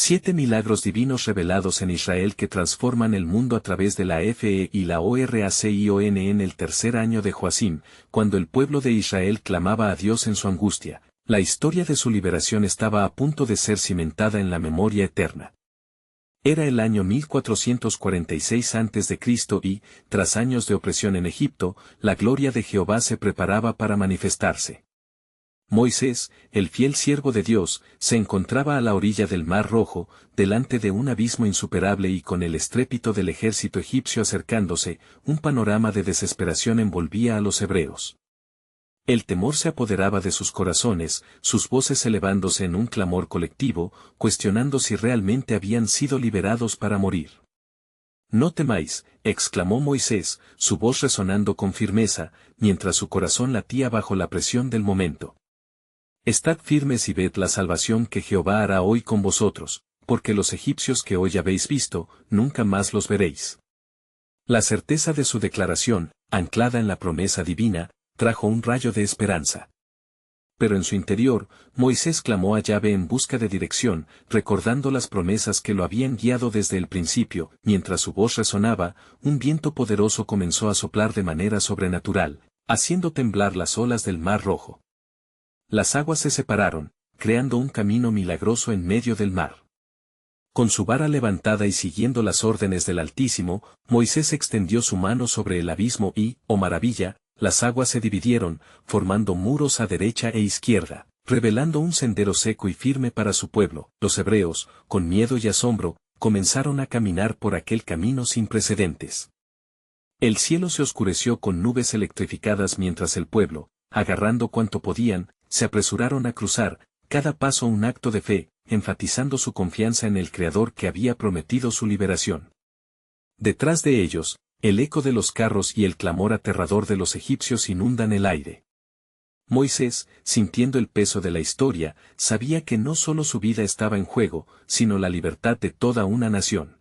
7 milagros divinos revelados en Israel que transforman el mundo a través de la FE y la ORACION en el tercer año de Joacim, cuando el pueblo de Israel clamaba a Dios en su angustia. La historia de su liberación estaba a punto de ser cimentada en la memoria eterna. Era el año 1446 a.C. y, tras años de opresión en Egipto, la gloria de Jehová se preparaba para manifestarse. Moisés, el fiel siervo de Dios, se encontraba a la orilla del Mar Rojo, delante de un abismo insuperable y con el estrépito del ejército egipcio acercándose, un panorama de desesperación envolvía a los hebreos. El temor se apoderaba de sus corazones, sus voces elevándose en un clamor colectivo, cuestionando si realmente habían sido liberados para morir. «No temáis», exclamó Moisés, su voz resonando con firmeza, mientras su corazón latía bajo la presión del momento. «Estad firmes y ved la salvación que Jehová hará hoy con vosotros, porque los egipcios que hoy habéis visto, nunca más los veréis». La certeza de su declaración, anclada en la promesa divina, trajo un rayo de esperanza. Pero en su interior, Moisés clamó a Yahvé en busca de dirección, recordando las promesas que lo habían guiado desde el principio. Mientras su voz resonaba, un viento poderoso comenzó a soplar de manera sobrenatural, haciendo temblar las olas del Mar Rojo. Las aguas se separaron, creando un camino milagroso en medio del mar. Con su vara levantada y siguiendo las órdenes del Altísimo, Moisés extendió su mano sobre el abismo y, oh maravilla, las aguas se dividieron, formando muros a derecha e izquierda, revelando un sendero seco y firme para su pueblo. Los hebreos, con miedo y asombro, comenzaron a caminar por aquel camino sin precedentes. El cielo se oscureció con nubes electrificadas mientras el pueblo, agarrando cuanto podían, se apresuraron a cruzar, cada paso un acto de fe, enfatizando su confianza en el Creador que había prometido su liberación. Detrás de ellos, el eco de los carros y el clamor aterrador de los egipcios inundan el aire. Moisés, sintiendo el peso de la historia, sabía que no solo su vida estaba en juego, sino la libertad de toda una nación.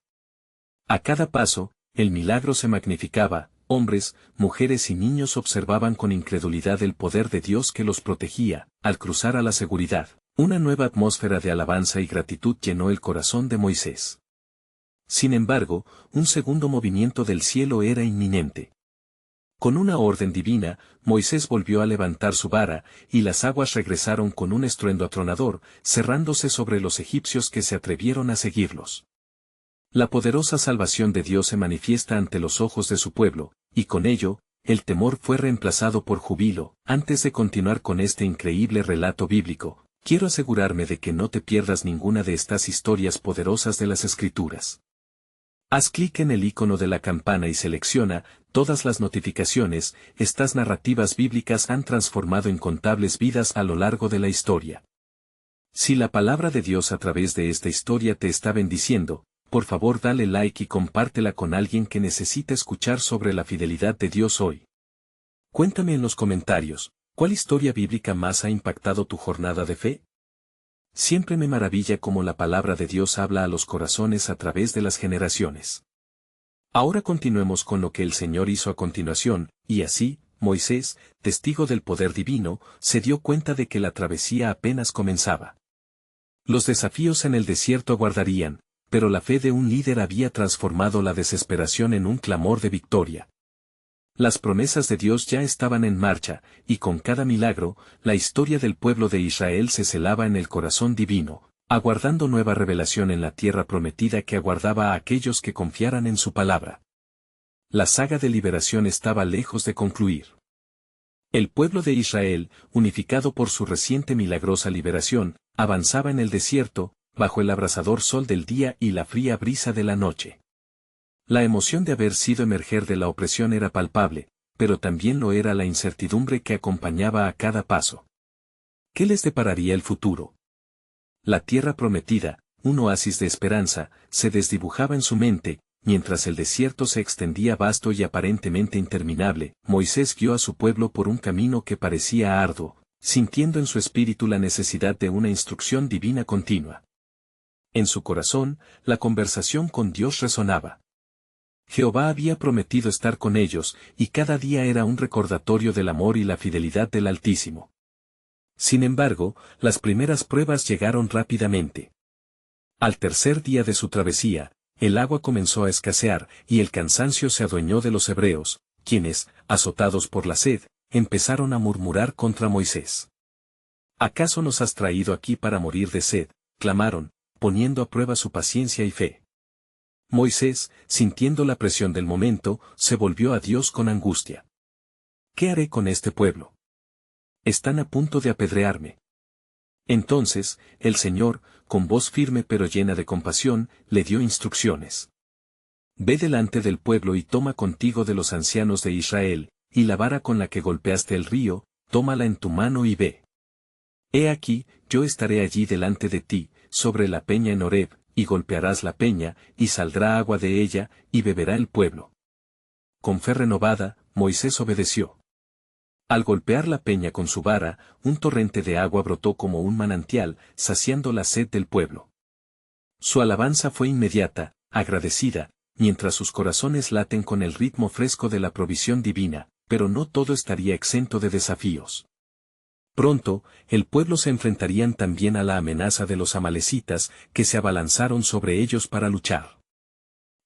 A cada paso, el milagro se magnificaba, hombres, mujeres y niños observaban con incredulidad el poder de Dios que los protegía. Al cruzar a la seguridad, una nueva atmósfera de alabanza y gratitud llenó el corazón de Moisés. Sin embargo, un segundo movimiento del cielo era inminente. Con una orden divina, Moisés volvió a levantar su vara, y las aguas regresaron con un estruendo atronador, cerrándose sobre los egipcios que se atrevieron a seguirlos. La poderosa salvación de Dios se manifiesta ante los ojos de su pueblo, y con ello, el temor fue reemplazado por júbilo. Antes de continuar con este increíble relato bíblico, quiero asegurarme de que no te pierdas ninguna de estas historias poderosas de las Escrituras. Haz clic en el icono de la campana y selecciona todas las notificaciones. Estas narrativas bíblicas han transformado incontables vidas a lo largo de la historia. Si la palabra de Dios a través de esta historia te está bendiciendo, por favor dale like y compártela con alguien que necesita escuchar sobre la fidelidad de Dios hoy. Cuéntame en los comentarios, ¿cuál historia bíblica más ha impactado tu jornada de fe? Siempre me maravilla cómo la palabra de Dios habla a los corazones a través de las generaciones. Ahora continuemos con lo que el Señor hizo a continuación, y así, Moisés, testigo del poder divino, se dio cuenta de que la travesía apenas comenzaba. Los desafíos en el desierto aguardarían, pero la fe de un líder había transformado la desesperación en un clamor de victoria. Las promesas de Dios ya estaban en marcha, y con cada milagro, la historia del pueblo de Israel se celaba en el corazón divino, aguardando nueva revelación en la tierra prometida que aguardaba a aquellos que confiaran en su palabra. La saga de liberación estaba lejos de concluir. El pueblo de Israel, unificado por su reciente milagrosa liberación, avanzaba en el desierto, bajo el abrasador sol del día y la fría brisa de la noche. La emoción de haber sido emerger de la opresión era palpable, pero también lo era la incertidumbre que acompañaba a cada paso. ¿Qué les depararía el futuro? La tierra prometida, un oasis de esperanza, se desdibujaba en su mente, mientras el desierto se extendía vasto y aparentemente interminable. Moisés guió a su pueblo por un camino que parecía arduo, sintiendo en su espíritu la necesidad de una instrucción divina continua. En su corazón, la conversación con Dios resonaba. Jehová había prometido estar con ellos, y cada día era un recordatorio del amor y la fidelidad del Altísimo. Sin embargo, las primeras pruebas llegaron rápidamente. Al tercer día de su travesía, el agua comenzó a escasear y el cansancio se adueñó de los hebreos, quienes, azotados por la sed, empezaron a murmurar contra Moisés. ¿Acaso nos has traído aquí para morir de sed?, clamaron, poniendo a prueba su paciencia y fe. Moisés, sintiendo la presión del momento, se volvió a Dios con angustia. ¿Qué haré con este pueblo? Están a punto de apedrearme. Entonces, el Señor, con voz firme pero llena de compasión, le dio instrucciones. Ve delante del pueblo y toma contigo de los ancianos de Israel, y la vara con la que golpeaste el río, tómala en tu mano y ve. He aquí, yo estaré allí delante de ti, sobre la peña en Horeb, y golpearás la peña, y saldrá agua de ella, y beberá el pueblo. Con fe renovada, Moisés obedeció. Al golpear la peña con su vara, un torrente de agua brotó como un manantial, saciando la sed del pueblo. Su alabanza fue inmediata, agradecida, mientras sus corazones laten con el ritmo fresco de la provisión divina, pero no todo estaría exento de desafíos. Pronto, el pueblo se enfrentarían también a la amenaza de los amalecitas, que se abalanzaron sobre ellos para luchar.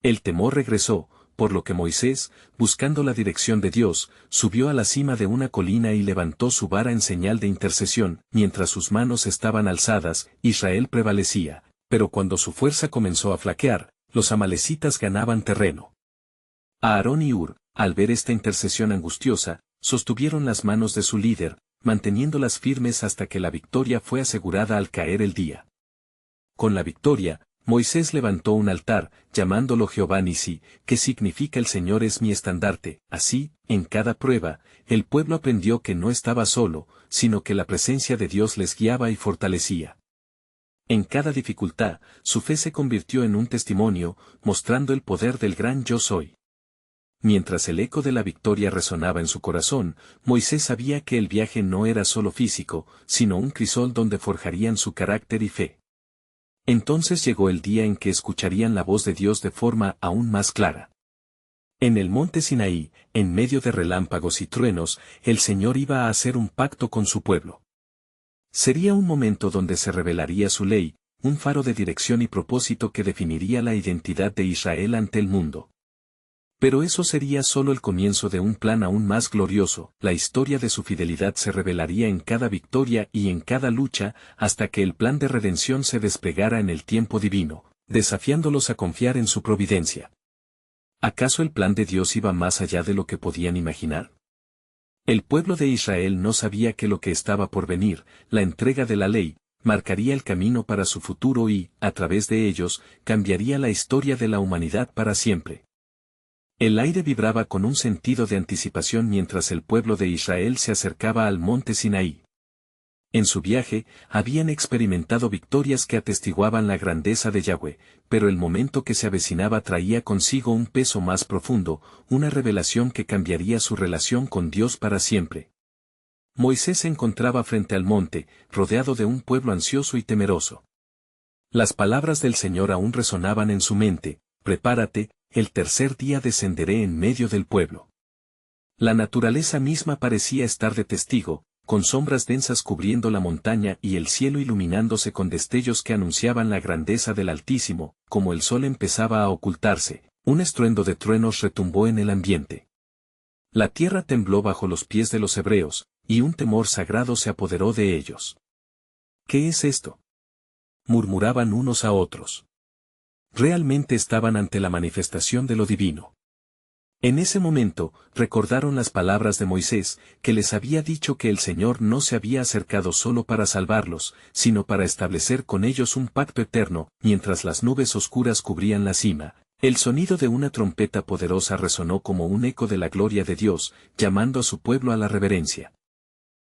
El temor regresó, por lo que Moisés, buscando la dirección de Dios, subió a la cima de una colina y levantó su vara en señal de intercesión. Mientras sus manos estaban alzadas, Israel prevalecía, pero cuando su fuerza comenzó a flaquear, los amalecitas ganaban terreno. Aarón y Hur, al ver esta intercesión angustiosa, sostuvieron las manos de su líder, manteniéndolas firmes hasta que la victoria fue asegurada al caer el día. Con la victoria, Moisés levantó un altar, llamándolo Jehová Nisí, que significa el Señor es mi estandarte. Así, en cada prueba, el pueblo aprendió que no estaba solo, sino que la presencia de Dios les guiaba y fortalecía. En cada dificultad, su fe se convirtió en un testimonio, mostrando el poder del gran Yo Soy. Mientras el eco de la victoria resonaba en su corazón, Moisés sabía que el viaje no era solo físico, sino un crisol donde forjarían su carácter y fe. Entonces llegó el día en que escucharían la voz de Dios de forma aún más clara. En el monte Sinaí, en medio de relámpagos y truenos, el Señor iba a hacer un pacto con su pueblo. Sería un momento donde se revelaría su ley, un faro de dirección y propósito que definiría la identidad de Israel ante el mundo. Pero eso sería solo el comienzo de un plan aún más glorioso. La historia de su fidelidad se revelaría en cada victoria y en cada lucha, hasta que el plan de redención se desplegara en el tiempo divino, desafiándolos a confiar en su providencia. ¿Acaso el plan de Dios iba más allá de lo que podían imaginar? El pueblo de Israel no sabía que lo que estaba por venir, la entrega de la ley, marcaría el camino para su futuro y, a través de ellos, cambiaría la historia de la humanidad para siempre. El aire vibraba con un sentido de anticipación mientras el pueblo de Israel se acercaba al monte Sinaí. En su viaje, habían experimentado victorias que atestiguaban la grandeza de Yahweh, pero el momento que se avecinaba traía consigo un peso más profundo, una revelación que cambiaría su relación con Dios para siempre. Moisés se encontraba frente al monte, rodeado de un pueblo ansioso y temeroso. Las palabras del Señor aún resonaban en su mente: prepárate, el tercer día descenderé en medio del pueblo. La naturaleza misma parecía estar de testigo, con sombras densas cubriendo la montaña y el cielo iluminándose con destellos que anunciaban la grandeza del Altísimo. Como el sol empezaba a ocultarse, un estruendo de truenos retumbó en el ambiente. La tierra tembló bajo los pies de los hebreos, y un temor sagrado se apoderó de ellos. ¿Qué es esto?, murmuraban unos a otros. Realmente estaban ante la manifestación de lo divino. En ese momento, recordaron las palabras de Moisés, que les había dicho que el Señor no se había acercado solo para salvarlos, sino para establecer con ellos un pacto eterno. Mientras las nubes oscuras cubrían la cima, el sonido de una trompeta poderosa resonó como un eco de la gloria de Dios, llamando a su pueblo a la reverencia.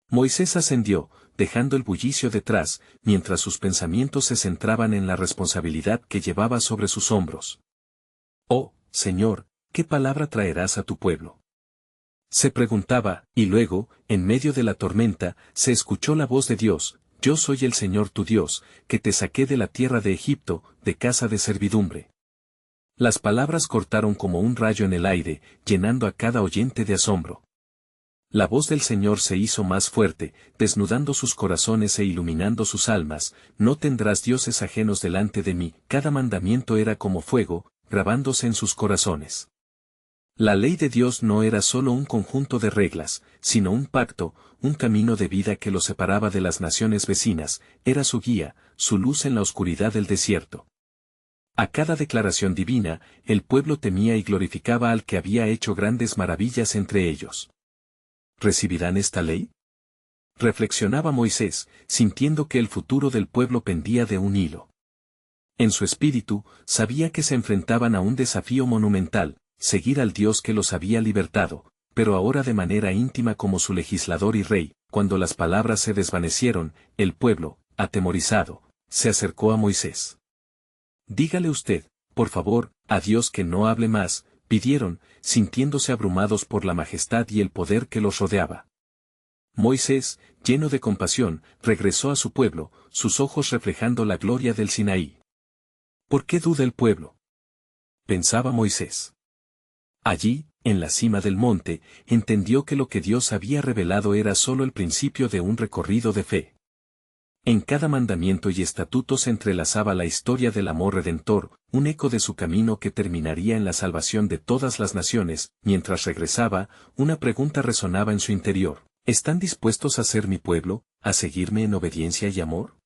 Moisés ascendió, dejando el bullicio detrás, mientras sus pensamientos se centraban en la responsabilidad que llevaba sobre sus hombros. «Oh, Señor, ¿qué palabra traerás a tu pueblo?», se preguntaba, y luego, en medio de la tormenta, se escuchó la voz de Dios: «Yo soy el Señor tu Dios, que te saqué de la tierra de Egipto, de casa de servidumbre». Las palabras cortaron como un rayo en el aire, llenando a cada oyente de asombro. La voz del Señor se hizo más fuerte, desnudando sus corazones e iluminando sus almas. No tendrás dioses ajenos delante de mí. Cada mandamiento era como fuego, grabándose en sus corazones. La ley de Dios no era solo un conjunto de reglas, sino un pacto, un camino de vida que lo separaba de las naciones vecinas, era su guía, su luz en la oscuridad del desierto. A cada declaración divina, el pueblo temía y glorificaba al que había hecho grandes maravillas entre ellos. ¿Recibirán esta ley? Reflexionaba Moisés, sintiendo que el futuro del pueblo pendía de un hilo. En su espíritu, sabía que se enfrentaban a un desafío monumental, seguir al Dios que los había libertado, pero ahora de manera íntima como su legislador y rey. Cuando las palabras se desvanecieron, el pueblo, atemorizado, se acercó a Moisés. Dígale usted, por favor, a Dios que no hable más, pidieron, sintiéndose abrumados por la majestad y el poder que los rodeaba. Moisés, lleno de compasión, regresó a su pueblo, sus ojos reflejando la gloria del Sinaí. ¿Por qué duda el pueblo?, pensaba Moisés. Allí, en la cima del monte, entendió que lo que Dios había revelado era solo el principio de un recorrido de fe. En cada mandamiento y estatuto se entrelazaba la historia del amor redentor, un eco de su camino que terminaría en la salvación de todas las naciones. Mientras regresaba, una pregunta resonaba en su interior: ¿están dispuestos a ser mi pueblo, a seguirme en obediencia y amor?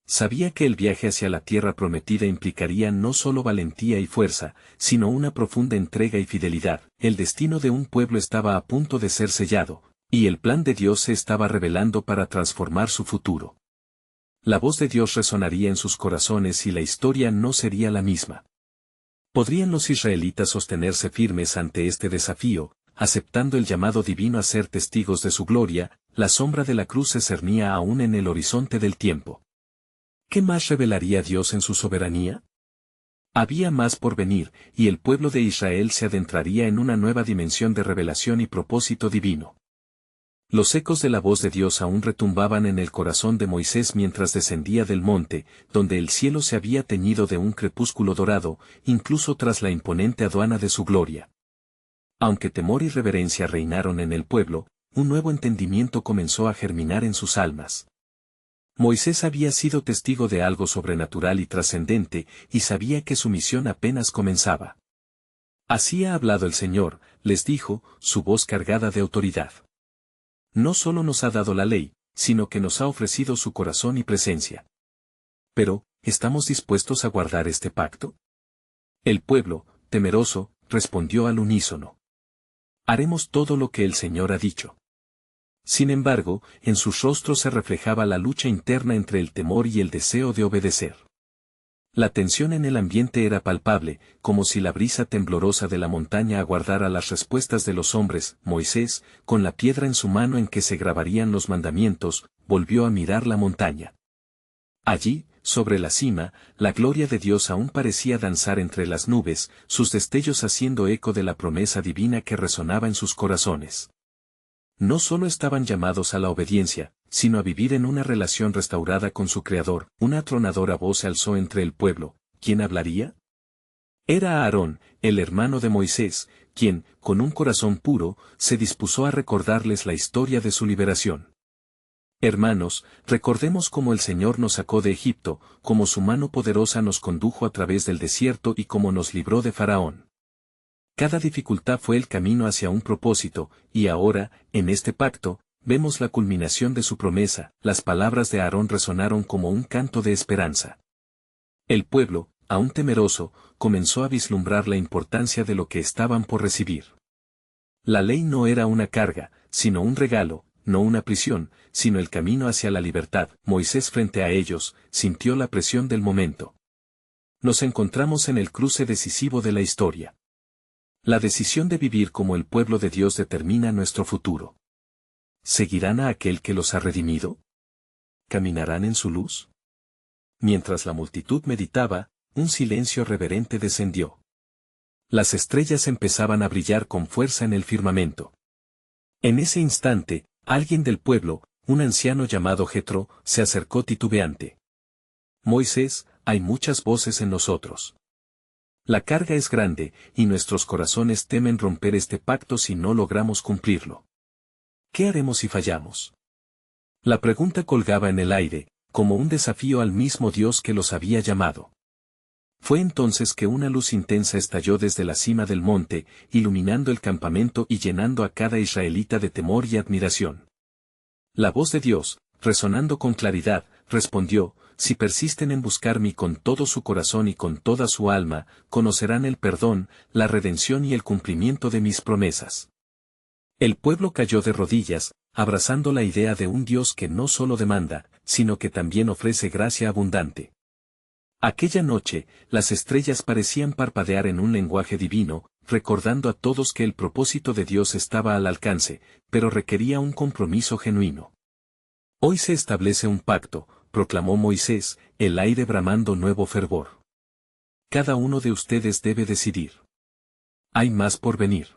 Sabía que el viaje hacia la tierra prometida implicaría no solo valentía y fuerza, sino una profunda entrega y fidelidad. El destino de un pueblo estaba a punto de ser sellado, y el plan de Dios se estaba revelando para transformar su futuro. La voz de Dios resonaría en sus corazones y la historia no sería la misma. ¿Podrían los israelitas sostenerse firmes ante este desafío, aceptando el llamado divino a ser testigos de su gloria? La sombra de la cruz se cernía aún en el horizonte del tiempo. ¿Qué más revelaría Dios en su soberanía? Había más por venir, y el pueblo de Israel se adentraría en una nueva dimensión de revelación y propósito divino. Los ecos de la voz de Dios aún retumbaban en el corazón de Moisés mientras descendía del monte, donde el cielo se había teñido de un crepúsculo dorado, incluso tras la imponente aduana de su gloria. Aunque temor y reverencia reinaron en el pueblo, un nuevo entendimiento comenzó a germinar en sus almas. Moisés había sido testigo de algo sobrenatural y trascendente, y sabía que su misión apenas comenzaba. Así ha hablado el Señor, les dijo, su voz cargada de autoridad. No solo nos ha dado la ley, sino que nos ha ofrecido su corazón y presencia. Pero, ¿estamos dispuestos a guardar este pacto? El pueblo, temeroso, respondió al unísono: haremos todo lo que el Señor ha dicho. Sin embargo, en sus rostros se reflejaba la lucha interna entre el temor y el deseo de obedecer. La tensión en el ambiente era palpable, como si la brisa temblorosa de la montaña aguardara las respuestas de los hombres. Moisés, con la piedra en su mano en que se grabarían los mandamientos, volvió a mirar la montaña. Allí, sobre la cima, la gloria de Dios aún parecía danzar entre las nubes, sus destellos haciendo eco de la promesa divina que resonaba en sus corazones. No solo estaban llamados a la obediencia, sino a vivir en una relación restaurada con su Creador. Una atronadora voz se alzó entre el pueblo. ¿Quién hablaría? Era Aarón, el hermano de Moisés, quien, con un corazón puro, se dispuso a recordarles la historia de su liberación. Hermanos, recordemos cómo el Señor nos sacó de Egipto, cómo su mano poderosa nos condujo a través del desierto y cómo nos libró de Faraón. Cada dificultad fue el camino hacia un propósito, y ahora, en este pacto, vemos la culminación de su promesa. Las palabras de Aarón resonaron como un canto de esperanza. El pueblo, aún temeroso, comenzó a vislumbrar la importancia de lo que estaban por recibir. La ley no era una carga, sino un regalo, no una prisión, sino el camino hacia la libertad. Moisés, frente a ellos, sintió la presión del momento. Nos encontramos en el cruce decisivo de la historia. La decisión de vivir como el pueblo de Dios determina nuestro futuro. ¿Seguirán a aquel que los ha redimido? ¿Caminarán en su luz? Mientras la multitud meditaba, un silencio reverente descendió. Las estrellas empezaban a brillar con fuerza en el firmamento. En ese instante, alguien del pueblo, un anciano llamado Jetro, se acercó titubeante. Moisés, hay muchas voces en nosotros. La carga es grande, y nuestros corazones temen romper este pacto si no logramos cumplirlo. ¿Qué haremos si fallamos? La pregunta colgaba en el aire, como un desafío al mismo Dios que los había llamado. Fue entonces que una luz intensa estalló desde la cima del monte, iluminando el campamento y llenando a cada israelita de temor y admiración. La voz de Dios, resonando con claridad, respondió: si persisten en buscarme con todo su corazón y con toda su alma, conocerán el perdón, la redención y el cumplimiento de mis promesas. El pueblo cayó de rodillas, abrazando la idea de un Dios que no solo demanda, sino que también ofrece gracia abundante. Aquella noche, las estrellas parecían parpadear en un lenguaje divino, recordando a todos que el propósito de Dios estaba al alcance, pero requería un compromiso genuino. Hoy se establece un pacto, proclamó Moisés, el aire bramando nuevo fervor. Cada uno de ustedes debe decidir. Hay más por venir.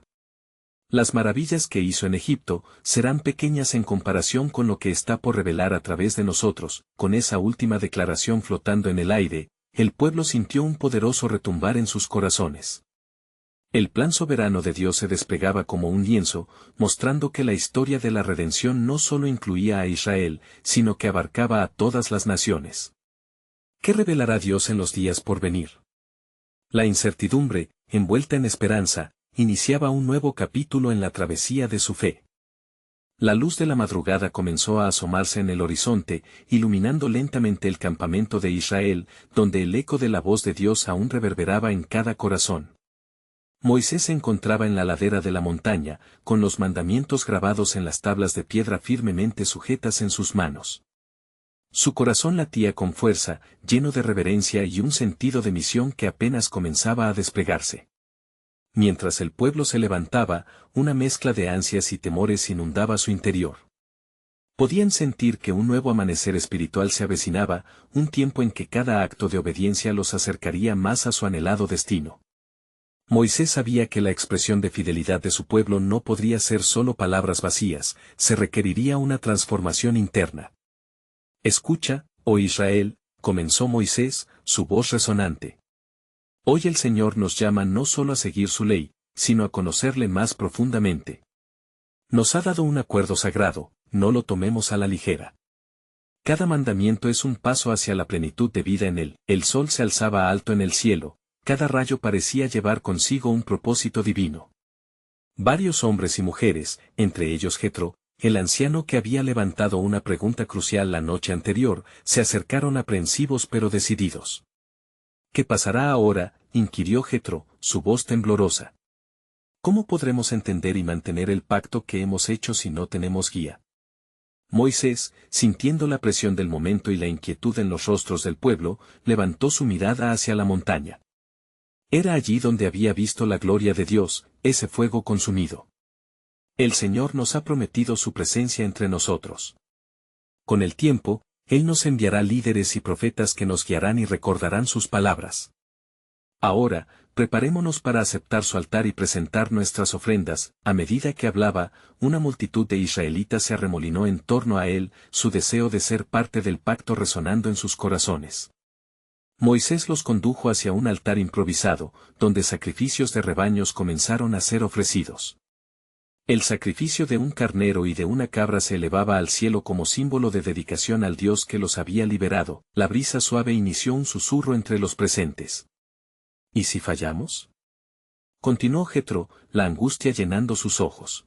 Las maravillas que hizo en Egipto serán pequeñas en comparación con lo que está por revelar a través de nosotros. Con esa última declaración flotando en el aire, el pueblo sintió un poderoso retumbar en sus corazones. El plan soberano de Dios se desplegaba como un lienzo, mostrando que la historia de la redención no solo incluía a Israel, sino que abarcaba a todas las naciones. ¿Qué revelará Dios en los días por venir? La incertidumbre, envuelta en esperanza, iniciaba un nuevo capítulo en la travesía de su fe. La luz de la madrugada comenzó a asomarse en el horizonte, iluminando lentamente el campamento de Israel, donde el eco de la voz de Dios aún reverberaba en cada corazón. Moisés se encontraba en la ladera de la montaña, con los mandamientos grabados en las tablas de piedra firmemente sujetas en sus manos. Su corazón latía con fuerza, lleno de reverencia y un sentido de misión que apenas comenzaba a desplegarse. Mientras el pueblo se levantaba, una mezcla de ansias y temores inundaba su interior. Podían sentir que un nuevo amanecer espiritual se avecinaba, un tiempo en que cada acto de obediencia los acercaría más a su anhelado destino. Moisés sabía que la expresión de fidelidad de su pueblo no podría ser solo palabras vacías, se requeriría una transformación interna. Escucha, oh Israel, comenzó Moisés, su voz resonante. Hoy el Señor nos llama no solo a seguir su ley, sino a conocerle más profundamente. Nos ha dado un acuerdo sagrado, no lo tomemos a la ligera. Cada mandamiento es un paso hacia la plenitud de vida en él. El sol se alzaba alto en el cielo, cada rayo parecía llevar consigo un propósito divino. Varios hombres y mujeres, entre ellos Jetro, el anciano que había levantado una pregunta crucial la noche anterior, se acercaron aprensivos pero decididos. ¿Qué pasará ahora?, inquirió Jetro, su voz temblorosa. ¿Cómo podremos entender y mantener el pacto que hemos hecho si no tenemos guía? Moisés, sintiendo la presión del momento y la inquietud en los rostros del pueblo, levantó su mirada hacia la montaña. Era allí donde había visto la gloria de Dios, ese fuego consumido. El Señor nos ha prometido su presencia entre nosotros. Con el tiempo, Él nos enviará líderes y profetas que nos guiarán y recordarán sus palabras. Ahora, preparémonos para aceptar su altar y presentar nuestras ofrendas. A medida que hablaba, una multitud de israelitas se arremolinó en torno a él, su deseo de ser parte del pacto resonando en sus corazones. Moisés los condujo hacia un altar improvisado, donde sacrificios de rebaños comenzaron a ser ofrecidos. El sacrificio de un carnero y de una cabra se elevaba al cielo como símbolo de dedicación al Dios que los había liberado. La brisa suave inició un susurro entre los presentes. ¿Y si fallamos? Continuó Jetro, la angustia llenando sus ojos.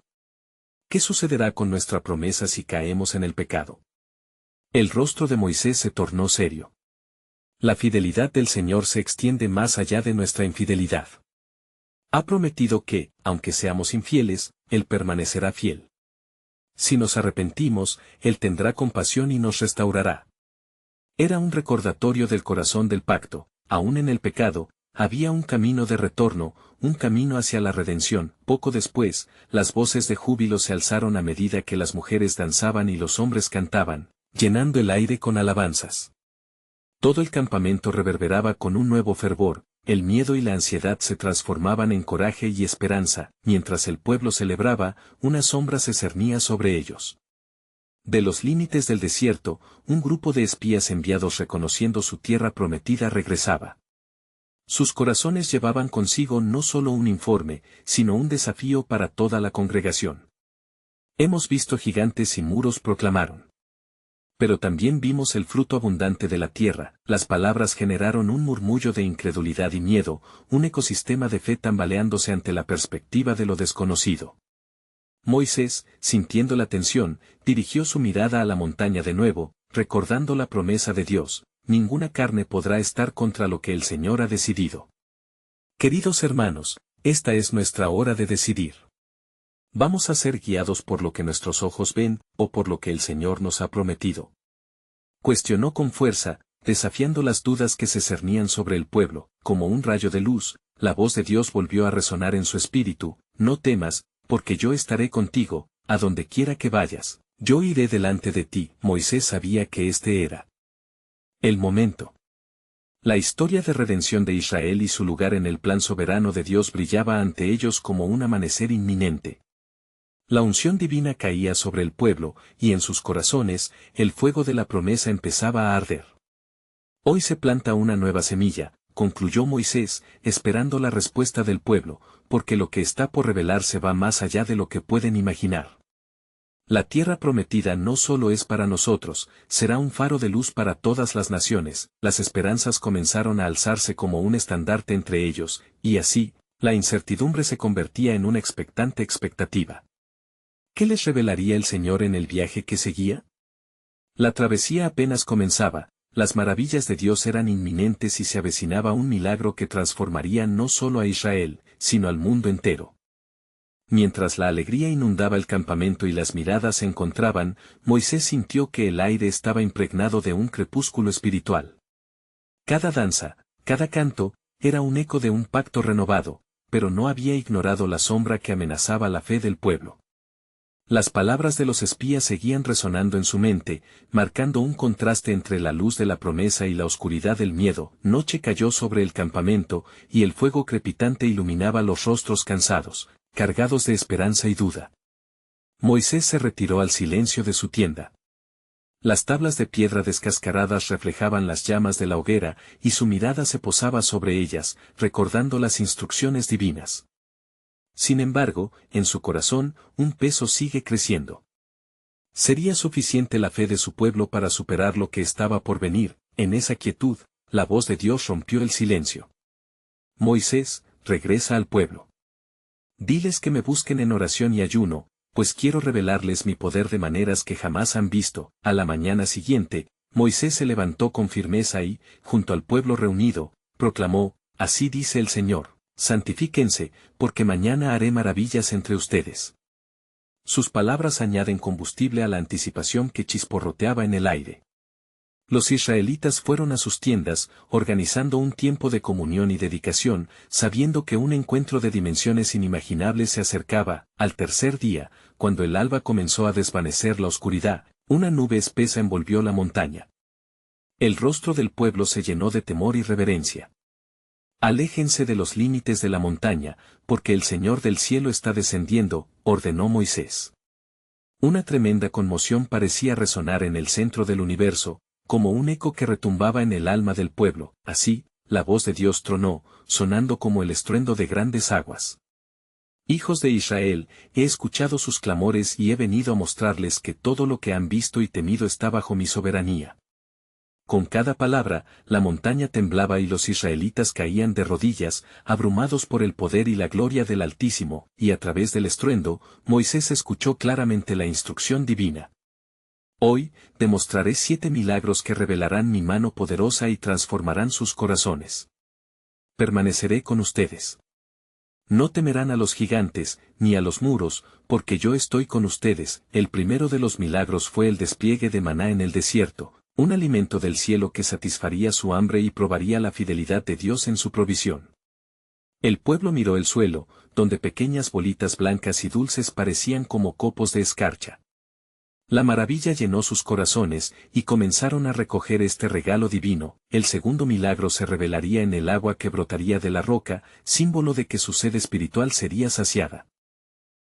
¿Qué sucederá con nuestra promesa si caemos en el pecado? El rostro de Moisés se tornó serio. La fidelidad del Señor se extiende más allá de nuestra infidelidad. Ha prometido que, aunque seamos infieles, Él permanecerá fiel. Si nos arrepentimos, Él tendrá compasión y nos restaurará. Era un recordatorio del corazón del pacto. Aún en el pecado, había un camino de retorno, un camino hacia la redención. Poco después, las voces de júbilo se alzaron a medida que las mujeres danzaban y los hombres cantaban, llenando el aire con alabanzas. Todo el campamento reverberaba con un nuevo fervor, el miedo y la ansiedad se transformaban en coraje y esperanza. Mientras el pueblo celebraba, una sombra se cernía sobre ellos. De los límites del desierto, un grupo de espías enviados reconociendo su tierra prometida regresaba. Sus corazones llevaban consigo no solo un informe, sino un desafío para toda la congregación. Hemos visto gigantes y muros, proclamaron. Pero también vimos el fruto abundante de la tierra. Las palabras generaron un murmullo de incredulidad y miedo, un ecosistema de fe tambaleándose ante la perspectiva de lo desconocido. Moisés, sintiendo la tensión, dirigió su mirada a la montaña de nuevo, recordando la promesa de Dios: ninguna carne podrá estar contra lo que el Señor ha decidido. Queridos hermanos, esta es nuestra hora de decidir. ¿Vamos a ser guiados por lo que nuestros ojos ven, o por lo que el Señor nos ha prometido? Cuestionó con fuerza, desafiando las dudas que se cernían sobre el pueblo. Como un rayo de luz, la voz de Dios volvió a resonar en su espíritu: no temas, porque yo estaré contigo, a donde quiera que vayas, yo iré delante de ti. Moisés sabía que este era el momento. La historia de redención de Israel y su lugar en el plan soberano de Dios brillaba ante ellos como un amanecer inminente. La unción divina caía sobre el pueblo, y en sus corazones, el fuego de la promesa empezaba a arder. Hoy se planta una nueva semilla, concluyó Moisés, esperando la respuesta del pueblo, porque lo que está por revelarse va más allá de lo que pueden imaginar. La tierra prometida no solo es para nosotros, será un faro de luz para todas las naciones. Las esperanzas comenzaron a alzarse como un estandarte entre ellos, y así, la incertidumbre se convertía en una expectante expectativa. ¿Qué les revelaría el Señor en el viaje que seguía? La travesía apenas comenzaba, las maravillas de Dios eran inminentes y se avecinaba un milagro que transformaría no solo a Israel, sino al mundo entero. Mientras la alegría inundaba el campamento y las miradas se encontraban, Moisés sintió que el aire estaba impregnado de un crepúsculo espiritual. Cada danza, cada canto, era un eco de un pacto renovado, pero no había ignorado la sombra que amenazaba la fe del pueblo. Las palabras de los espías seguían resonando en su mente, marcando un contraste entre la luz de la promesa y la oscuridad del miedo. Noche cayó sobre el campamento, y el fuego crepitante iluminaba los rostros cansados, cargados de esperanza y duda. Moisés se retiró al silencio de su tienda. Las tablas de piedra descascaradas reflejaban las llamas de la hoguera, y su mirada se posaba sobre ellas, recordando las instrucciones divinas. Sin embargo, en su corazón, un peso sigue creciendo. ¿Sería suficiente la fe de su pueblo para superar lo que estaba por venir? En esa quietud, la voz de Dios rompió el silencio. Moisés, regresa al pueblo. Diles que me busquen en oración y ayuno, pues quiero revelarles mi poder de maneras que jamás han visto. A la mañana siguiente, Moisés se levantó con firmeza y, junto al pueblo reunido, proclamó: así dice el Señor: santifíquense, porque mañana haré maravillas entre ustedes. Sus palabras añaden combustible a la anticipación que chisporroteaba en el aire. Los israelitas fueron a sus tiendas, organizando un tiempo de comunión y dedicación, sabiendo que un encuentro de dimensiones inimaginables se acercaba. Al tercer día, cuando el alba comenzó a desvanecer la oscuridad, una nube espesa envolvió la montaña. El rostro del pueblo se llenó de temor y reverencia. Aléjense de los límites de la montaña, porque el Señor del cielo está descendiendo, ordenó Moisés. Una tremenda conmoción parecía resonar en el centro del universo, como un eco que retumbaba en el alma del pueblo. Así, la voz de Dios tronó, sonando como el estruendo de grandes aguas. Hijos de Israel, he escuchado sus clamores y he venido a mostrarles que todo lo que han visto y temido está bajo mi soberanía. Con cada palabra, la montaña temblaba y los israelitas caían de rodillas, abrumados por el poder y la gloria del Altísimo, y a través del estruendo, Moisés escuchó claramente la instrucción divina. Hoy, demostraré 7 milagros que revelarán mi mano poderosa y transformarán sus corazones. Permaneceré con ustedes. No temerán a los gigantes, ni a los muros, porque yo estoy con ustedes. El primero de los milagros fue el despliegue de maná en el desierto, un alimento del cielo que satisfaría su hambre y probaría la fidelidad de Dios en su provisión. El pueblo miró el suelo, donde pequeñas bolitas blancas y dulces parecían como copos de escarcha. La maravilla llenó sus corazones, y comenzaron a recoger este regalo divino. El segundo milagro se revelaría en el agua que brotaría de la roca, símbolo de que su sed espiritual sería saciada.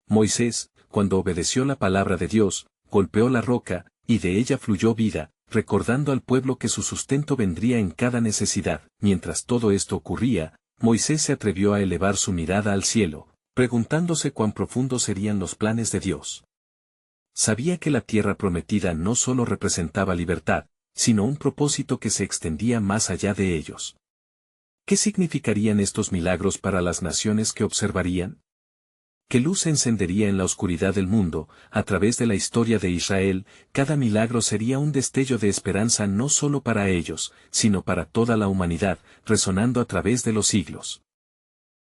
Moisés, cuando obedeció la palabra de Dios, golpeó la roca, y de ella fluyó vida, recordando al pueblo que su sustento vendría en cada necesidad. Mientras todo esto ocurría, Moisés se atrevió a elevar su mirada al cielo, preguntándose cuán profundos serían los planes de Dios. sabía que la tierra prometida no solo representaba libertad, sino un propósito que se extendía más allá de ellos. ¿Qué significarían estos milagros para las naciones que observarían? ¿Qué luz se encendería en la oscuridad del mundo? A través de la historia de Israel, cada milagro sería un destello de esperanza no solo para ellos, sino para toda la humanidad, resonando a través de los siglos.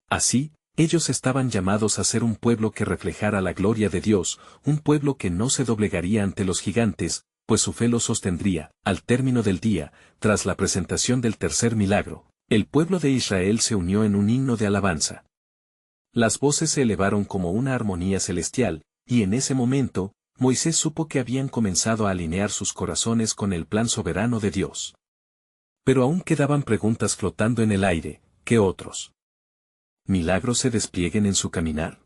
Así, ellos estaban llamados a ser un pueblo que reflejara la gloria de Dios, un pueblo que no se doblegaría ante los gigantes, pues su fe los sostendría. Al término del día, tras la presentación del tercer milagro, el pueblo de Israel se unió en un himno de alabanza. Las voces se elevaron como una armonía celestial, y en ese momento, Moisés supo que habían comenzado a alinear sus corazones con el plan soberano de Dios. Pero aún quedaban preguntas flotando en el aire. ¿Qué otros milagros se desplieguen en su caminar?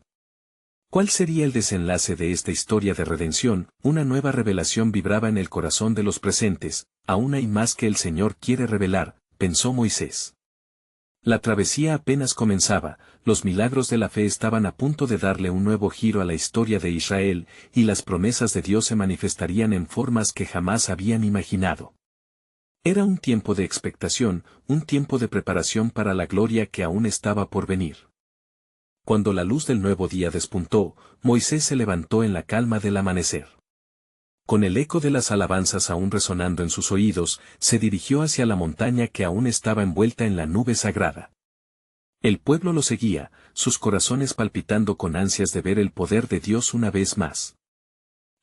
¿Cuál sería el desenlace de esta historia de redención? Una nueva revelación vibraba en el corazón de los presentes. Aún hay más que el Señor quiere revelar, pensó Moisés. La travesía apenas comenzaba, los milagros de la fe estaban a punto de darle un nuevo giro a la historia de Israel, y las promesas de Dios se manifestarían en formas que jamás habían imaginado. Era un tiempo de expectación, un tiempo de preparación para la gloria que aún estaba por venir. Cuando la luz del nuevo día despuntó, Moisés se levantó en la calma del amanecer. Con el eco de las alabanzas aún resonando en sus oídos, se dirigió hacia la montaña que aún estaba envuelta en la nube sagrada. El pueblo lo seguía, sus corazones palpitando con ansias de ver el poder de Dios una vez más.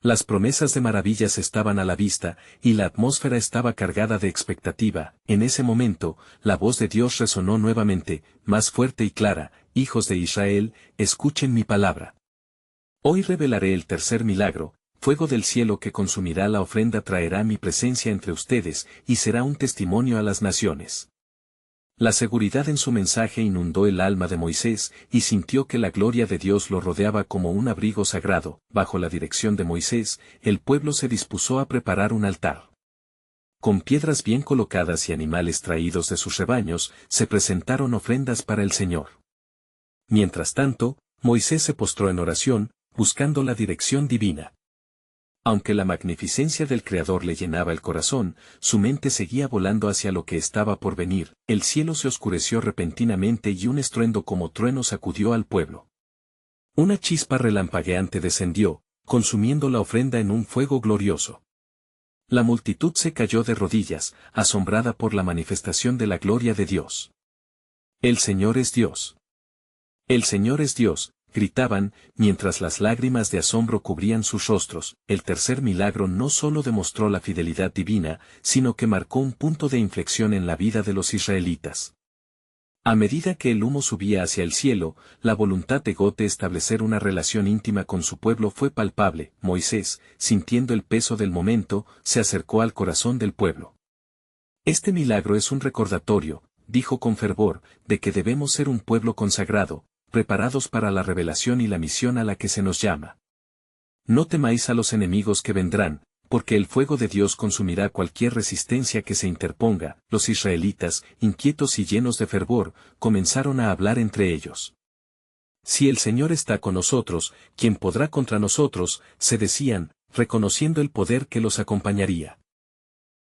Las promesas de maravillas estaban a la vista, y la atmósfera estaba cargada de expectativa. En ese momento, la voz de Dios resonó nuevamente, más fuerte y clara: «Hijos de Israel, escuchen mi palabra. Hoy revelaré el tercer milagro. Fuego del cielo que consumirá la ofrenda traerá mi presencia entre ustedes, y será un testimonio a las naciones». La seguridad en su mensaje inundó el alma de Moisés, y sintió que la gloria de Dios lo rodeaba como un abrigo sagrado. Bajo la dirección de Moisés, el pueblo se dispuso a preparar un altar. Con piedras bien colocadas y animales traídos de sus rebaños, se presentaron ofrendas para el Señor. Mientras tanto, Moisés se postró en oración, buscando la dirección divina. Aunque la magnificencia del Creador le llenaba el corazón, su mente seguía volando hacia lo que estaba por venir. El cielo se oscureció repentinamente y un estruendo como trueno sacudió al pueblo. Una chispa relampagueante descendió, consumiendo la ofrenda en un fuego glorioso. La multitud se cayó de rodillas, asombrada por la manifestación de la gloria de Dios. «El Señor es Dios. El Señor es Dios», gritaban, mientras las lágrimas de asombro cubrían sus rostros. El tercer milagro no solo demostró la fidelidad divina, sino que marcó un punto de inflexión en la vida de los israelitas. A medida que el humo subía hacia el cielo, la voluntad de God de establecer una relación íntima con su pueblo fue palpable. Moisés, sintiendo el peso del momento, se acercó al corazón del pueblo. «Este milagro es un recordatorio», dijo con fervor, «de que debemos ser un pueblo consagrado, preparados para la revelación y la misión a la que se nos llama. No temáis a los enemigos que vendrán, porque el fuego de Dios consumirá cualquier resistencia que se interponga». Los israelitas, inquietos y llenos de fervor, comenzaron a hablar entre ellos. «Si el Señor está con nosotros, ¿quién podrá contra nosotros?», se decían, reconociendo el poder que los acompañaría.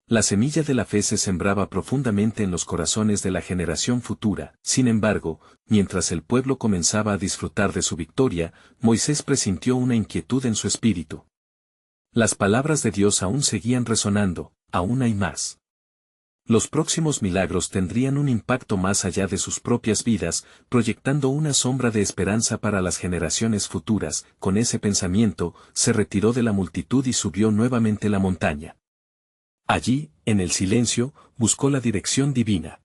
La semilla de la fe se sembraba profundamente en los corazones de la generación futura. Sin embargo, mientras el pueblo comenzaba a disfrutar de su victoria, Moisés presintió una inquietud en su espíritu. Las palabras de Dios aún seguían resonando: «Aún hay más». Los próximos milagros tendrían un impacto más allá de sus propias vidas, proyectando una sombra de esperanza para las generaciones futuras. Con ese pensamiento, se retiró de la multitud y subió nuevamente la montaña. Allí, en el silencio, buscó la dirección divina.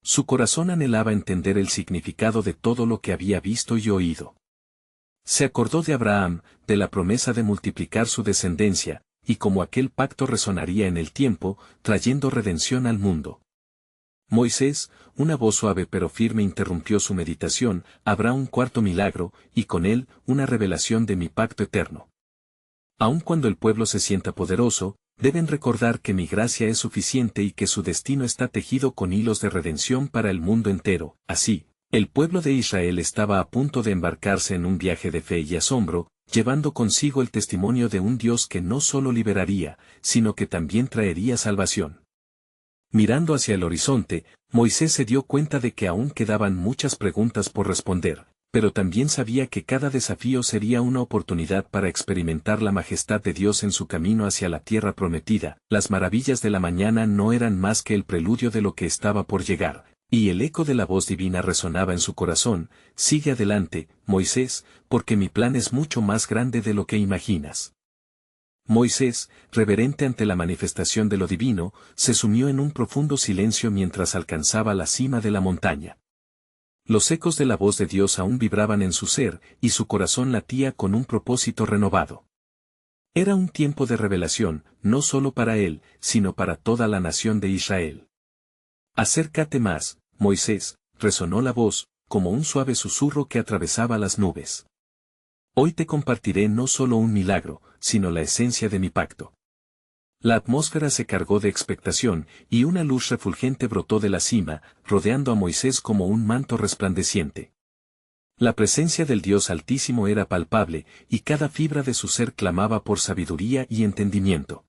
Su corazón anhelaba entender el significado de todo lo que había visto y oído. Se acordó de Abraham, de la promesa de multiplicar su descendencia, y cómo aquel pacto resonaría en el tiempo, trayendo redención al mundo. Moisés, una voz suave pero firme interrumpió su meditación: «Habrá un cuarto milagro, y con él, una revelación de mi pacto eterno. Aun cuando el pueblo se sienta poderoso, deben recordar que mi gracia es suficiente y que su destino está tejido con hilos de redención para el mundo entero». Así, el pueblo de Israel estaba a punto de embarcarse en un viaje de fe y asombro, llevando consigo el testimonio de un Dios que no solo liberaría, sino que también traería salvación. Mirando hacia el horizonte, Moisés se dio cuenta de que aún quedaban muchas preguntas por responder, pero también sabía que cada desafío sería una oportunidad para experimentar la majestad de Dios en su camino hacia la tierra prometida. Las maravillas de la mañana no eran más que el preludio de lo que estaba por llegar, y el eco de la voz divina resonaba en su corazón: sigue adelante, Moisés, porque mi plan es mucho más grande de lo que imaginas. Moisés, reverente ante la manifestación de lo divino, se sumió en un profundo silencio mientras alcanzaba la cima de la montaña. Los ecos de la voz de Dios aún vibraban en su ser, y su corazón latía con un propósito renovado. Era un tiempo de revelación, no solo para él, sino para toda la nación de Israel. Acércate más, Moisés, resonó la voz, como un suave susurro que atravesaba las nubes. Hoy te compartiré no solo un milagro, sino la esencia de mi pacto. La atmósfera se cargó de expectación, y una luz refulgente brotó de la cima, rodeando a Moisés como un manto resplandeciente. La presencia del Dios Altísimo era palpable, y cada fibra de su ser clamaba por sabiduría y entendimiento.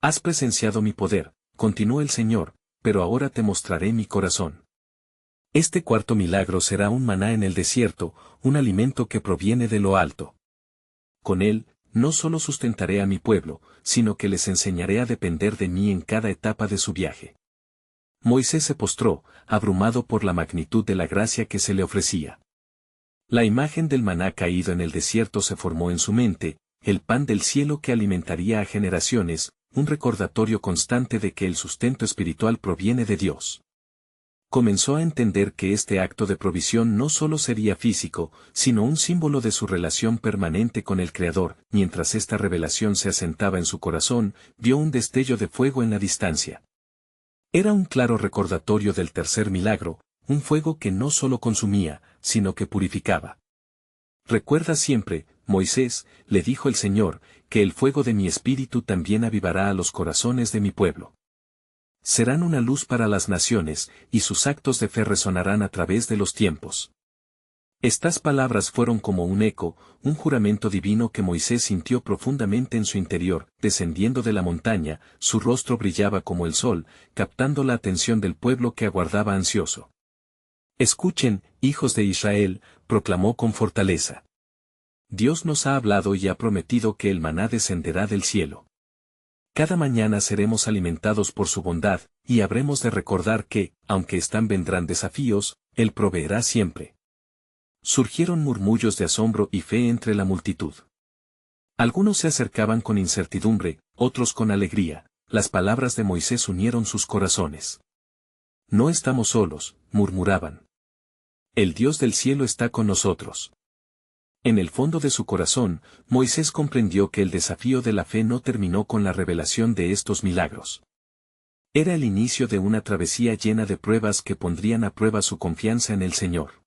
Has presenciado mi poder, continuó el Señor, pero ahora te mostraré mi corazón. Este cuarto milagro será un maná en el desierto, un alimento que proviene de lo alto. Con él, no solo sustentaré a mi pueblo, sino que les enseñaré a depender de mí en cada etapa de su viaje. Moisés se postró, abrumado por la magnitud de la gracia que se le ofrecía. La imagen del maná caído en el desierto se formó en su mente, el pan del cielo que alimentaría a generaciones, un recordatorio constante de que el sustento espiritual proviene de Dios. Comenzó a entender que este acto de provisión no solo sería físico, sino un símbolo de su relación permanente con el Creador. Mientras esta revelación se asentaba en su corazón, vio un destello de fuego en la distancia. Era un claro recordatorio del tercer milagro, un fuego que no solo consumía, sino que purificaba. Recuerda siempre, Moisés, le dijo el Señor, que el fuego de mi espíritu también avivará a los corazones de mi pueblo. Serán una luz para las naciones, y sus actos de fe resonarán a través de los tiempos. Estas palabras fueron como un eco, un juramento divino que Moisés sintió profundamente en su interior. Descendiendo de la montaña, su rostro brillaba como el sol, captando la atención del pueblo que aguardaba ansioso. Escuchen, hijos de Israel, proclamó con fortaleza. Dios nos ha hablado y ha prometido que el maná descenderá del cielo. Cada mañana seremos alimentados por su bondad, y habremos de recordar que, aunque vendrán desafíos, Él proveerá siempre. Surgieron murmullos de asombro y fe entre la multitud. Algunos se acercaban con incertidumbre, otros con alegría. Las palabras de Moisés unieron sus corazones. No estamos solos, murmuraban. El Dios del cielo está con nosotros. En el fondo de su corazón, Moisés comprendió que el desafío de la fe no terminó con la revelación de estos milagros. Era el inicio de una travesía llena de pruebas que pondrían a prueba su confianza en el Señor.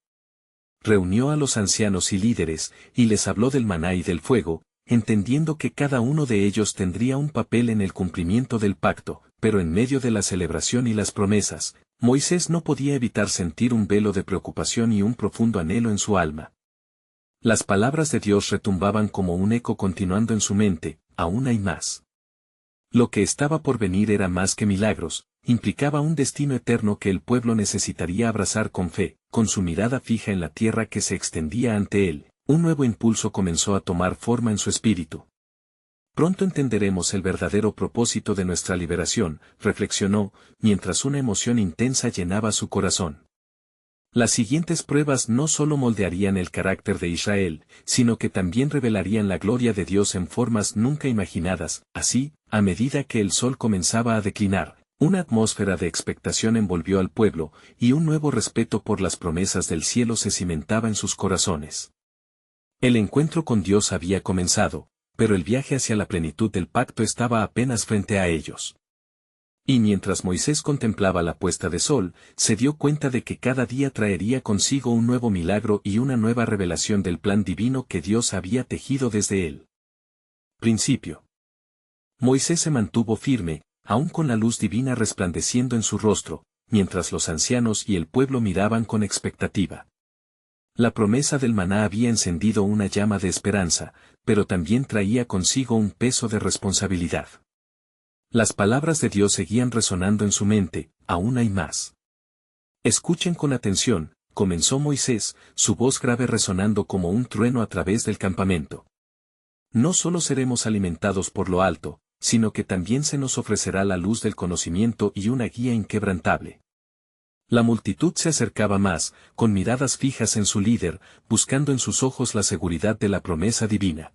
Reunió a los ancianos y líderes, y les habló del maná y del fuego, entendiendo que cada uno de ellos tendría un papel en el cumplimiento del pacto, pero en medio de la celebración y las promesas, Moisés no podía evitar sentir un velo de preocupación y un profundo anhelo en su alma. Las palabras de Dios retumbaban como un eco continuando en su mente: aún hay más. Lo que estaba por venir era más que milagros, implicaba un destino eterno que el pueblo necesitaría abrazar con fe. Con su mirada fija en la tierra que se extendía ante él, un nuevo impulso comenzó a tomar forma en su espíritu. Pronto entenderemos el verdadero propósito de nuestra liberación, reflexionó, mientras una emoción intensa llenaba su corazón. Las siguientes pruebas no solo moldearían el carácter de Israel, sino que también revelarían la gloria de Dios en formas nunca imaginadas. Así, a medida que el sol comenzaba a declinar, una atmósfera de expectación envolvió al pueblo, y un nuevo respeto por las promesas del cielo se cimentaba en sus corazones. El encuentro con Dios había comenzado, pero el viaje hacia la plenitud del pacto estaba apenas frente a ellos. Y mientras Moisés contemplaba la puesta de sol, se dio cuenta de que cada día traería consigo un nuevo milagro y una nueva revelación del plan divino que Dios había tejido desde él. Principio. Moisés se mantuvo firme, aún con la luz divina resplandeciendo en su rostro, mientras los ancianos y el pueblo miraban con expectativa. La promesa del maná había encendido una llama de esperanza, pero también traía consigo un peso de responsabilidad. Las palabras de Dios seguían resonando en su mente, aún hay más. Escuchen con atención, comenzó Moisés, su voz grave resonando como un trueno a través del campamento. No solo seremos alimentados por lo alto, sino que también se nos ofrecerá la luz del conocimiento y una guía inquebrantable. La multitud se acercaba más, con miradas fijas en su líder, buscando en sus ojos la seguridad de la promesa divina.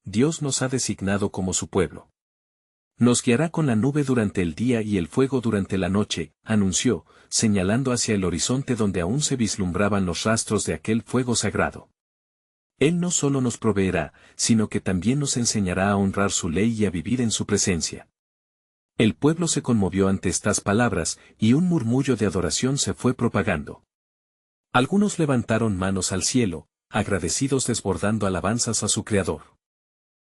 Dios nos ha designado como su pueblo. Nos guiará con la nube durante el día y el fuego durante la noche, anunció, señalando hacia el horizonte donde aún se vislumbraban los rastros de aquel fuego sagrado. Él no solo nos proveerá, sino que también nos enseñará a honrar su ley y a vivir en su presencia. El pueblo se conmovió ante estas palabras, y un murmullo de adoración se fue propagando. Algunos levantaron manos al cielo, agradecidos desbordando alabanzas a su Creador.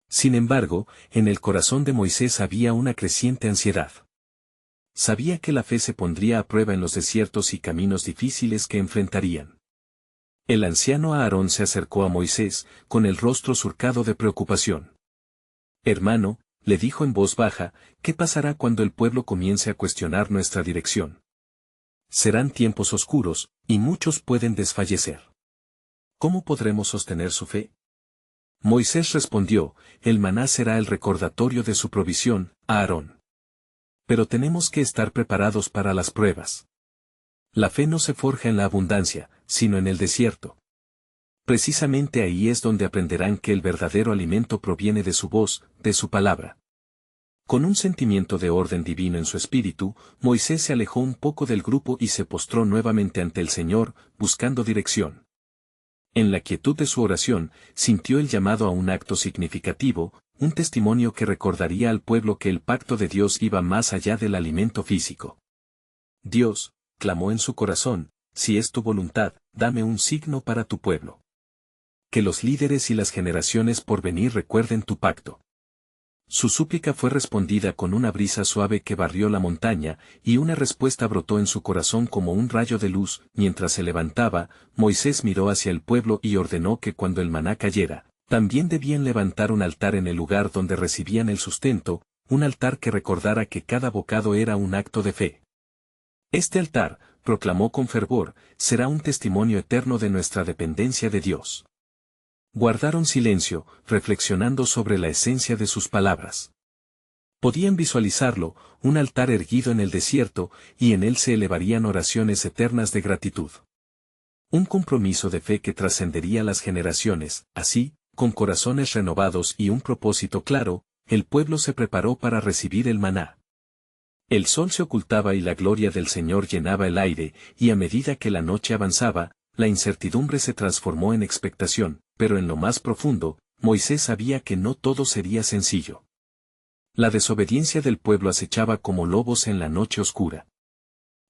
Sin embargo, en el corazón de Moisés había una creciente ansiedad. Sabía que la fe se pondría a prueba en los desiertos y caminos difíciles que enfrentarían. El anciano Aarón se acercó a Moisés, con el rostro surcado de preocupación. Hermano, le dijo en voz baja, ¿qué pasará cuando el pueblo comience a cuestionar nuestra dirección? Serán tiempos oscuros, y muchos pueden desfallecer. ¿Cómo podremos sostener su fe? Moisés respondió, el maná será el recordatorio de su provisión, Aarón. Pero tenemos que estar preparados para las pruebas. La fe no se forja en la abundancia, sino en el desierto. Precisamente ahí es donde aprenderán que el verdadero alimento proviene de su voz, de su palabra. Con un sentimiento de orden divino en su espíritu, Moisés se alejó un poco del grupo y se postró nuevamente ante el Señor, buscando dirección. En la quietud de su oración, sintió el llamado a un acto significativo, un testimonio que recordaría al pueblo que el pacto de Dios iba más allá del alimento físico. Dios, clamó en su corazón, si es tu voluntad, dame un signo para tu pueblo. Que los líderes y las generaciones por venir recuerden tu pacto. Su súplica fue respondida con una brisa suave que barrió la montaña, y una respuesta brotó en su corazón como un rayo de luz. Mientras se levantaba, Moisés miró hacia el pueblo y ordenó que cuando el maná cayera, también debían levantar un altar en el lugar donde recibían el sustento, un altar que recordara que cada bocado era un acto de fe. Este altar, proclamó con fervor, será un testimonio eterno de nuestra dependencia de Dios. Guardaron silencio, reflexionando sobre la esencia de sus palabras. Podían visualizarlo, un altar erguido en el desierto, y en él se elevarían oraciones eternas de gratitud. Un compromiso de fe que trascendería las generaciones. Así, con corazones renovados y un propósito claro, el pueblo se preparó para recibir el maná. El sol se ocultaba y la gloria del Señor llenaba el aire, y a medida que la noche avanzaba, la incertidumbre se transformó en expectación, pero en lo más profundo, Moisés sabía que no todo sería sencillo. La desobediencia del pueblo acechaba como lobos en la noche oscura.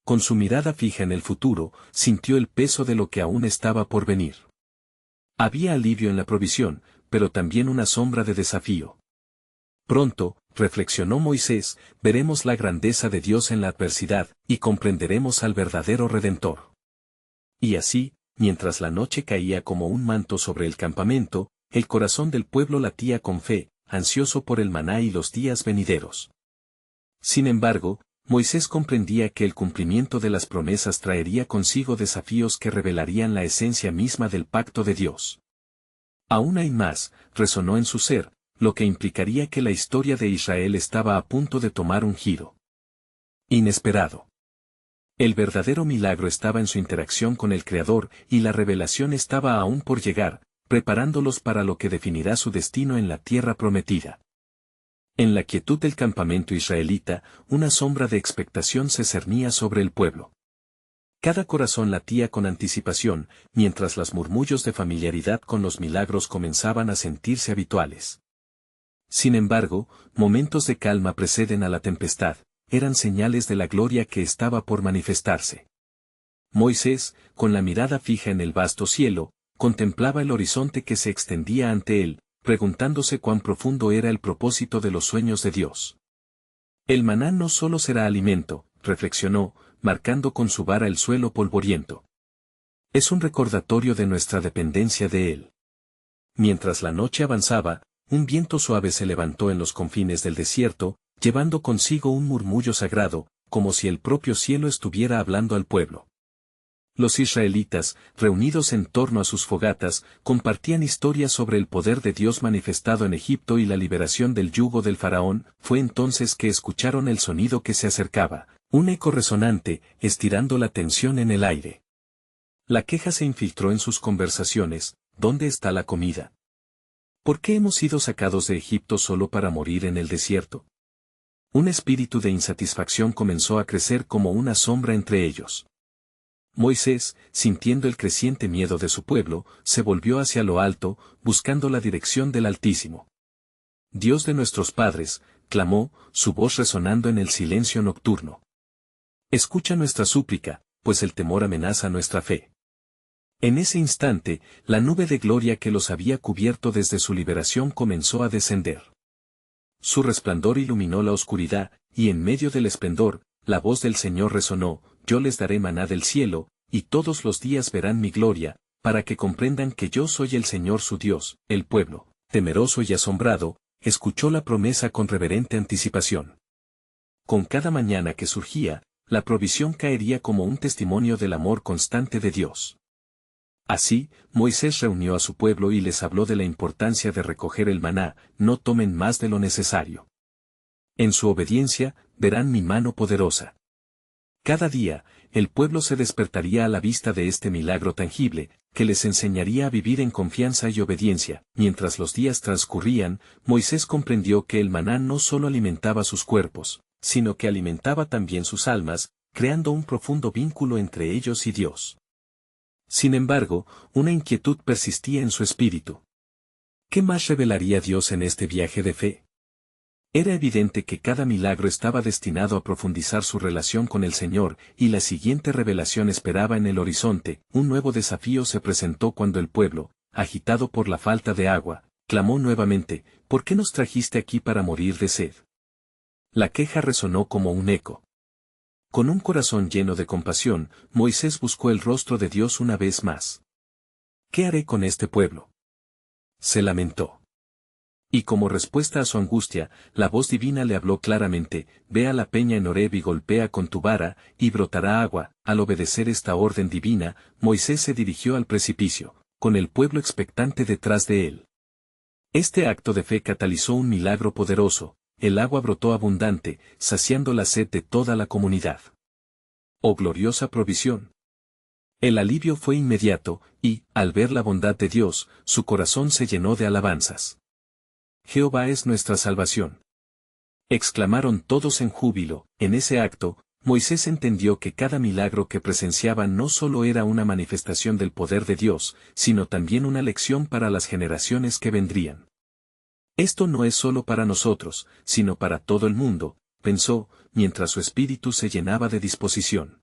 Con su mirada fija en el futuro, sintió el peso de lo que aún estaba por venir. Había alivio en la provisión, pero también una sombra de desafío. Pronto, reflexionó Moisés, veremos la grandeza de Dios en la adversidad, y comprenderemos al verdadero Redentor. Y así, mientras la noche caía como un manto sobre el campamento, el corazón del pueblo latía con fe, ansioso por el maná y los días venideros. Sin embargo, Moisés comprendía que el cumplimiento de las promesas traería consigo desafíos que revelarían la esencia misma del pacto de Dios. Aún hay más, resonó en su ser, lo que implicaría que la historia de Israel estaba a punto de tomar un giro inesperado. El verdadero milagro estaba en su interacción con el Creador, y la revelación estaba aún por llegar, preparándolos para lo que definirá su destino en la tierra prometida. En la quietud del campamento israelita, una sombra de expectación se cernía sobre el pueblo. Cada corazón latía con anticipación, mientras los murmullos de familiaridad con los milagros comenzaban a sentirse habituales. Sin embargo, momentos de calma preceden a la tempestad, eran señales de la gloria que estaba por manifestarse. Moisés, con la mirada fija en el vasto cielo, contemplaba el horizonte que se extendía ante él, preguntándose cuán profundo era el propósito de los sueños de Dios. El maná no solo será alimento, reflexionó, marcando con su vara el suelo polvoriento. Es un recordatorio de nuestra dependencia de Él. Mientras la noche avanzaba, un viento suave se levantó en los confines del desierto, llevando consigo un murmullo sagrado, como si el propio cielo estuviera hablando al pueblo. Los israelitas, reunidos en torno a sus fogatas, compartían historias sobre el poder de Dios manifestado en Egipto y la liberación del yugo del faraón. Fue entonces que escucharon el sonido que se acercaba, un eco resonante, estirando la tensión en el aire. La queja se infiltró en sus conversaciones: ¿dónde está la comida? ¿Por qué hemos sido sacados de Egipto solo para morir en el desierto? Un espíritu de insatisfacción comenzó a crecer como una sombra entre ellos. Moisés, sintiendo el creciente miedo de su pueblo, se volvió hacia lo alto, buscando la dirección del Altísimo. Dios de nuestros padres, clamó, su voz resonando en el silencio nocturno. Escucha nuestra súplica, pues el temor amenaza nuestra fe. En ese instante, la nube de gloria que los había cubierto desde su liberación comenzó a descender. Su resplandor iluminó la oscuridad, y en medio del esplendor, la voz del Señor resonó: yo les daré maná del cielo, y todos los días verán mi gloria, para que comprendan que yo soy el Señor su Dios. El pueblo, temeroso y asombrado, escuchó la promesa con reverente anticipación. Con cada mañana que surgía, la provisión caería como un testimonio del amor constante de Dios. Así, Moisés reunió a su pueblo y les habló de la importancia de recoger el maná: no tomen más de lo necesario. En su obediencia, verán mi mano poderosa. Cada día, el pueblo se despertaría a la vista de este milagro tangible, que les enseñaría a vivir en confianza y obediencia. Mientras los días transcurrían, Moisés comprendió que el maná no solo alimentaba sus cuerpos, sino que alimentaba también sus almas, creando un profundo vínculo entre ellos y Dios. Sin embargo, una inquietud persistía en su espíritu. ¿Qué más revelaría Dios en este viaje de fe? Era evidente que cada milagro estaba destinado a profundizar su relación con el Señor, y la siguiente revelación esperaba en el horizonte. Un nuevo desafío se presentó cuando el pueblo, agitado por la falta de agua, clamó nuevamente: ¿por qué nos trajiste aquí para morir de sed? La queja resonó como un eco. Con un corazón lleno de compasión, Moisés buscó el rostro de Dios una vez más. ¿Qué haré con este pueblo?, se lamentó. Y como respuesta a su angustia, la voz divina le habló claramente: ve a la peña en Horeb y golpea con tu vara, y brotará agua. Al obedecer esta orden divina, Moisés se dirigió al precipicio, con el pueblo expectante detrás de él. Este acto de fe catalizó un milagro poderoso: el agua brotó abundante, saciando la sed de toda la comunidad. ¡Oh gloriosa provisión! El alivio fue inmediato, y, al ver la bondad de Dios, su corazón se llenó de alabanzas. Jehová es nuestra salvación, exclamaron todos en júbilo. En ese acto, Moisés entendió que cada milagro que presenciaba no solo era una manifestación del poder de Dios, sino también una lección para las generaciones que vendrían. Esto no es solo para nosotros, sino para todo el mundo, pensó, mientras su espíritu se llenaba de disposición.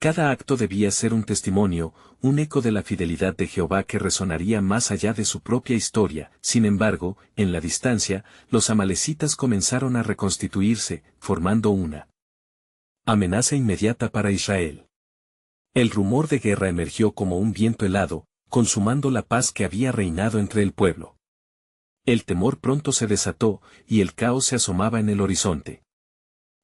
Cada acto debía ser un testimonio, un eco de la fidelidad de Jehová que resonaría más allá de su propia historia. Sin embargo, en la distancia, los amalecitas comenzaron a reconstituirse, formando una amenaza inmediata para Israel. El rumor de guerra emergió como un viento helado, consumando la paz que había reinado entre el pueblo. El temor pronto se desató, y el caos se asomaba en el horizonte.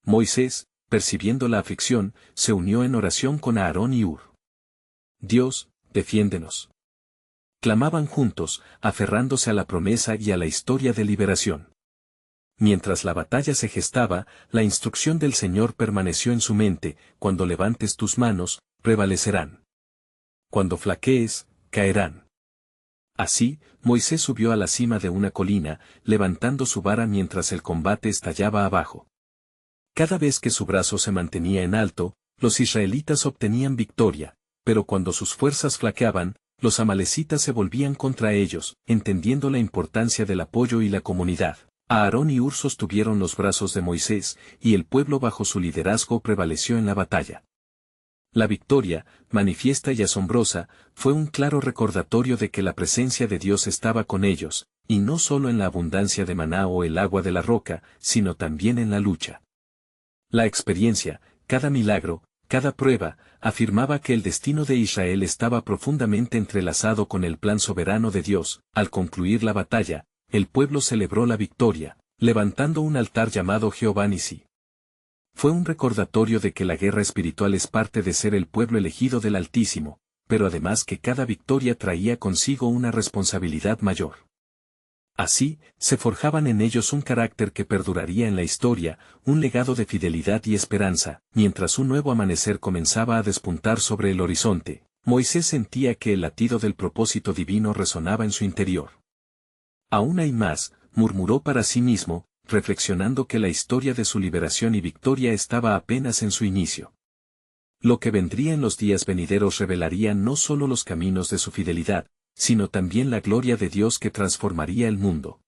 Moisés, percibiendo la aflicción, se unió en oración con Aarón y Hur. Dios, defiéndenos. Clamaban juntos, aferrándose a la promesa y a la historia de liberación. Mientras la batalla se gestaba, la instrucción del Señor permaneció en su mente: cuando levantes tus manos, prevalecerán. Cuando flaquees, caerán. Así, Moisés subió a la cima de una colina, levantando su vara mientras el combate estallaba abajo. Cada vez que su brazo se mantenía en alto, los israelitas obtenían victoria, pero cuando sus fuerzas flaqueaban, los amalecitas se volvían contra ellos. Entendiendo la importancia del apoyo y la comunidad, Aarón y Hur sostuvieron los brazos de Moisés, y el pueblo bajo su liderazgo prevaleció en la batalla. La victoria, manifiesta y asombrosa, fue un claro recordatorio de que la presencia de Dios estaba con ellos, y no solo en la abundancia de maná o el agua de la roca, sino también en la lucha. La experiencia, cada milagro, Cada prueba afirmaba que el destino de Israel estaba profundamente entrelazado con el plan soberano de Dios. Al concluir la batalla, el pueblo celebró la victoria, levantando un altar llamado Jehová Nisí. Fue un recordatorio de que la guerra espiritual es parte de ser el pueblo elegido del Altísimo, pero además que cada victoria traía consigo una responsabilidad mayor. Así, se forjaban en ellos un carácter que perduraría en la historia, un legado de fidelidad y esperanza. Mientras un nuevo amanecer comenzaba a despuntar sobre el horizonte, Moisés sentía que el latido del propósito divino resonaba en su interior. Aún hay más, murmuró para sí mismo, reflexionando que la historia de su liberación y victoria estaba apenas en su inicio. Lo que vendría en los días venideros revelaría no solo los caminos de su fidelidad, sino también la gloria de Dios que transformaría el mundo.